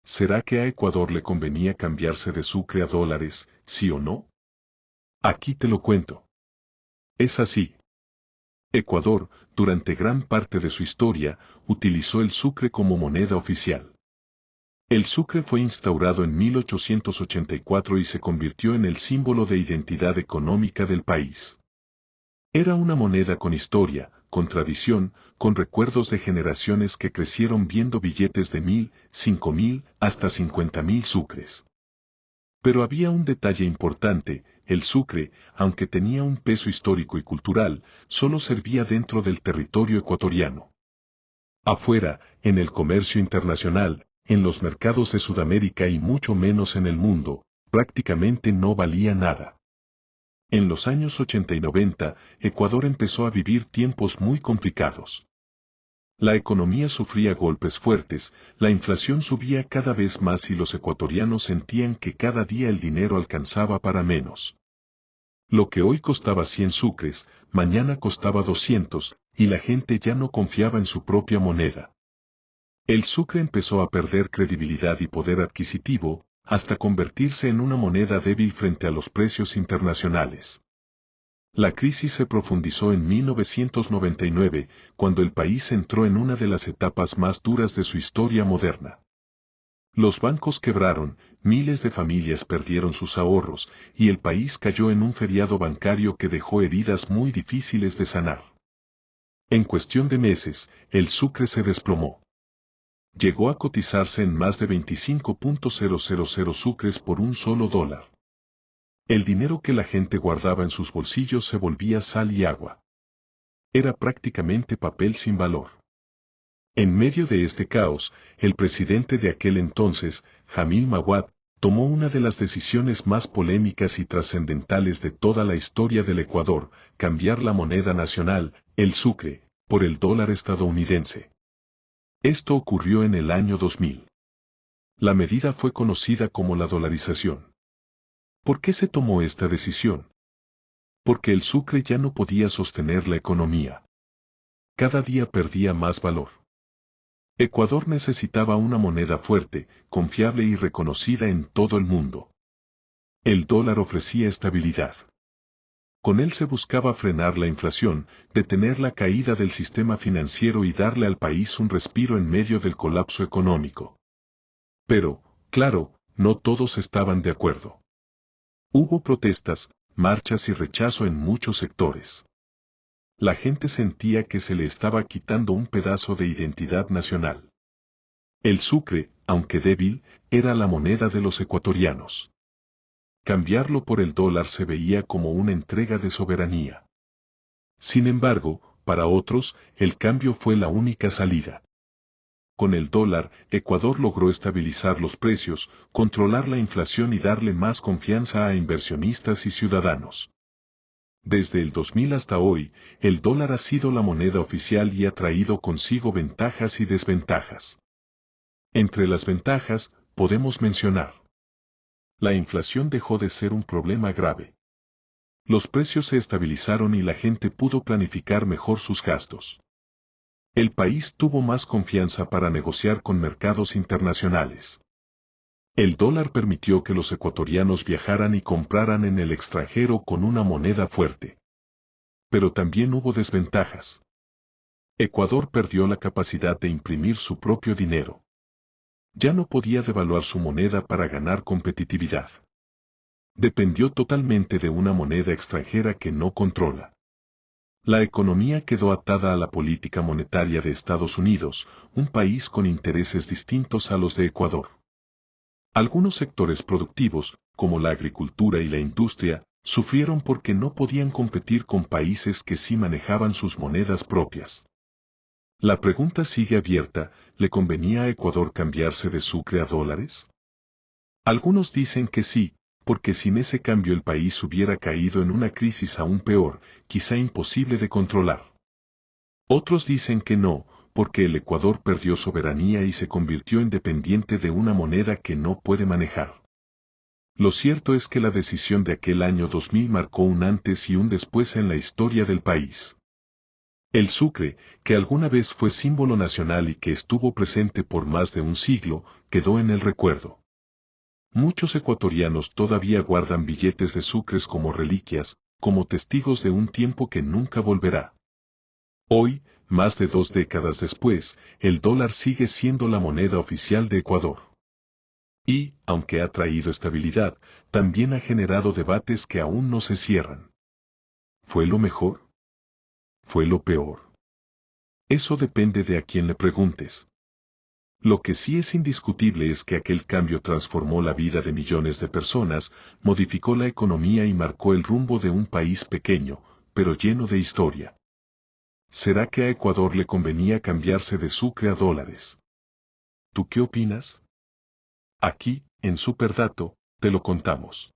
¿Será que a Ecuador le convenía cambiarse de sucre a dólares, sí o no? Aquí te lo cuento. Es así. Ecuador, durante gran parte de su historia, utilizó el sucre como moneda oficial. El sucre fue instaurado en 1884 y se convirtió en el símbolo de identidad económica del país. Era una moneda con historia, con tradición, con recuerdos de generaciones que crecieron viendo billetes de 1.000, 5.000, hasta 50.000 sucres. Pero había un detalle importante: el sucre, aunque tenía un peso histórico y cultural, solo servía dentro del territorio ecuatoriano. Afuera, en el comercio internacional, en los mercados de Sudamérica y mucho menos en el mundo, prácticamente no valía nada. En los años 80 y 90, Ecuador empezó a vivir tiempos muy complicados. La economía sufría golpes fuertes, la inflación subía cada vez más y los ecuatorianos sentían que cada día el dinero alcanzaba para menos. Lo que hoy costaba 100 sucres, mañana costaba 200, y la gente ya no confiaba en su propia moneda. El sucre empezó a perder credibilidad y poder adquisitivo, hasta convertirse en una moneda débil frente a los precios internacionales. La crisis se profundizó en 1999, cuando el país entró en una de las etapas más duras de su historia moderna. Los bancos quebraron, miles de familias perdieron sus ahorros, y el país cayó en un feriado bancario que dejó heridas muy difíciles de sanar. En cuestión de meses, el sucre se desplomó. Llegó a cotizarse en más de 25.000 sucres por un solo dólar. El dinero que la gente guardaba en sus bolsillos se volvía sal y agua. Era prácticamente papel sin valor. En medio de este caos, el presidente de aquel entonces, Jamil Mahuad, tomó una de las decisiones más polémicas y trascendentales de toda la historia del Ecuador: cambiar la moneda nacional, el sucre, por el dólar estadounidense. Esto ocurrió en el año 2000. La medida fue conocida como la dolarización. ¿Por qué se tomó esta decisión? Porque el sucre ya no podía sostener la economía. Cada día perdía más valor. Ecuador necesitaba una moneda fuerte, confiable y reconocida en todo el mundo. El dólar ofrecía estabilidad. Con él se buscaba frenar la inflación, detener la caída del sistema financiero y darle al país un respiro en medio del colapso económico. Pero, claro, no todos estaban de acuerdo. Hubo protestas, marchas y rechazo en muchos sectores. La gente sentía que se le estaba quitando un pedazo de identidad nacional. El sucre, aunque débil, era la moneda de los ecuatorianos. Cambiarlo por el dólar se veía como una entrega de soberanía. Sin embargo, para otros, el cambio fue la única salida. Con el dólar, Ecuador logró estabilizar los precios, controlar la inflación y darle más confianza a inversionistas y ciudadanos. Desde el 2000 hasta hoy, el dólar ha sido la moneda oficial y ha traído consigo ventajas y desventajas. Entre las ventajas, podemos mencionar: la inflación dejó de ser un problema grave. Los precios se estabilizaron y la gente pudo planificar mejor sus gastos. El país tuvo más confianza para negociar con mercados internacionales. El dólar permitió que los ecuatorianos viajaran y compraran en el extranjero con una moneda fuerte. Pero también hubo desventajas. Ecuador perdió la capacidad de imprimir su propio dinero. Ya no podía devaluar su moneda para ganar competitividad. Dependió totalmente de una moneda extranjera que no controla. La economía quedó atada a la política monetaria de Estados Unidos, un país con intereses distintos a los de Ecuador. Algunos sectores productivos, como la agricultura y la industria, sufrieron porque no podían competir con países que sí manejaban sus monedas propias. La pregunta sigue abierta: ¿le convenía a Ecuador cambiarse de sucre a dólares? Algunos dicen que sí, porque sin ese cambio el país hubiera caído en una crisis aún peor, quizá imposible de controlar. Otros dicen que no, porque el Ecuador perdió soberanía y se convirtió en dependiente de una moneda que no puede manejar. Lo cierto es que la decisión de aquel año 2000 marcó un antes y un después en la historia del país. El Sucre, que alguna vez fue símbolo nacional y que estuvo presente por más de un siglo, quedó en el recuerdo. Muchos ecuatorianos todavía guardan billetes de sucres como reliquias, como testigos de un tiempo que nunca volverá. Hoy, más de 2 décadas después, el dólar sigue siendo la moneda oficial de Ecuador. Y, aunque ha traído estabilidad, también ha generado debates que aún no se cierran. ¿Fue lo mejor? ¿Fue lo peor? Eso depende de a quién le preguntes. Lo que sí es indiscutible es que aquel cambio transformó la vida de millones de personas, modificó la economía y marcó el rumbo de un país pequeño, pero lleno de historia. ¿Será que a Ecuador le convenía cambiarse de sucre a dólares? ¿Tú qué opinas? Aquí, en Superdato, te lo contamos.